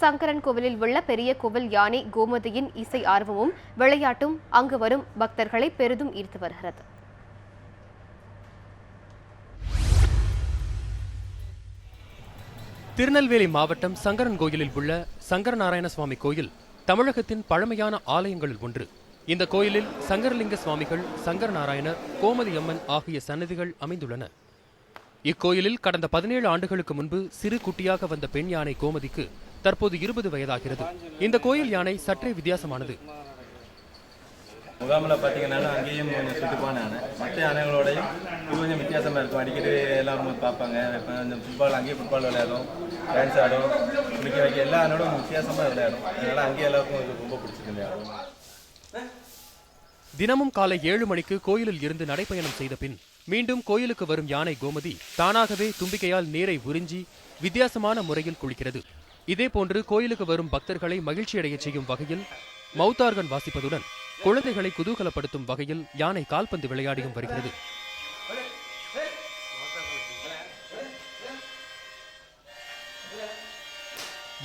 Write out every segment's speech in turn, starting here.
சங்கரன் கோவிலில் உள்ள பெரிய கோவில் யானை கோமதியின் இசை ஆர்வமும் விளையாட்டும் அங்கு வரும் பக்தர்களை பெரிதும் ஈர்த்து வருகிறது. திருநெல்வேலி மாவட்டம் சங்கரன் கோயிலில் உள்ள சங்கரநாராயண சுவாமி கோயில் தமிழகத்தின் பழமையான ஆலயங்களில் ஒன்று. இந்த கோயிலில் சங்கரலிங்க சுவாமிகள், சங்கரநாராயணர், கோமதி அம்மன் ஆகிய சன்னதிகள் அமைந்துள்ளன. இக்கோயிலில் கடந்த 17 ஆண்டுகளுக்கு முன்பு சிறு குட்டியாக வந்த பெண் யானை கோமதிக்கு தற்போது 20 வயதாகிறது. இந்த கோயில் யானை சற்றே வித்தியாசமானது. முகாமில் பார்த்தீங்கன்னா அங்கேயும் கொஞ்சம் சுட்டுப்பான யானை, மற்ற யானைகளோடையும் இது கொஞ்சம் வித்தியாசமாக இருக்கும். அடிக்கடி எல்லாம் பார்ப்பாங்க. இப்போ இந்த ஃபுட்பால் அங்கேயே ஃபுட்பால் விளையாடும், டான்ஸ் ஆடும், குளிக்க வைக்க எல்லா யானோடும் வித்தியாசமாக விளையாடும். அதனால் அங்கேயே எல்லாருக்கும் இது ரொம்ப பிடிச்சிருக்கு. தினமும் காலை 7 மணிக்கு கோயிலில் இருந்து நடைப்பயணம் செய்த பின் மீண்டும் கோயிலுக்கு வரும் யானை கோமதி தானாகவே தும்பிக்கையால் நீரை உறிஞ்சி வித்தியாசமான முறையில் குளிக்கிறது. இதேபோன்று கோயிலுக்கு வரும் பக்தர்களை மகிழ்ச்சியடைய செய்யும் வகையில் மவுத்தார்கன் வாசிப்பதுடன் குழந்தைகளை குதூகலப்படுத்தும் வகையில் யானை கால்பந்து விளையாடியும் வருகிறது.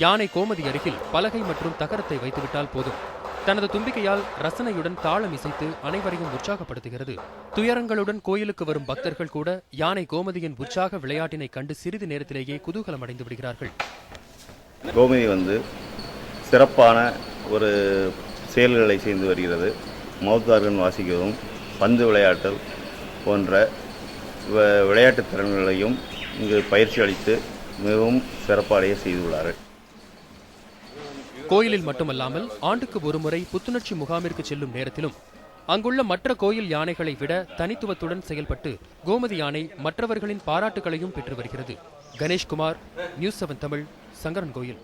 யானை கோமதி அருகில் பலகை மற்றும் தகரத்தை வைத்துவிட்டால் போதும், தனது தும்பிக்கையால் ரசனையுடன் தாளம் இசைத்து அனைவரையும் உற்சாகப்படுத்துகிறது. துயரங்களுடன் கோயிலுக்கு வரும் பக்தர்கள் கூட யானை கோமதியின் உற்சாக விளையாட்டினை கண்டு சிறிது நேரத்திலேயே குதூகலம் அடைந்து விடுகிறார்கள். கோமதி சிறப்பான ஒரு செயல்களை செய்து வருகிறது. மவுத்தார்கன் வாசிக்கவும், பந்து விளையாட்டல் போன்ற விளையாட்டு திறன்களையும் இங்கு பயிற்சி அளித்து மிகவும் சிறப்பாடைய செய்துள்ளார்கள். கோயிலில் மட்டுமல்லாமல் ஆண்டுக்கு ஒருமுறை புத்துணர்ச்சி முகாமிற்கு செல்லும் நேரத்திலும் அங்குள்ள மற்ற கோயில் யானைகளை விட தனித்துவத்துடன் செயல்பட்டு கோமதி யானை மற்றவர்களின் பாராட்டுகளையும் பெற்று வருகிறது. கணேஷ்குமார், நியூஸ் 7 தமிழ், சங்கரன் கோயில்.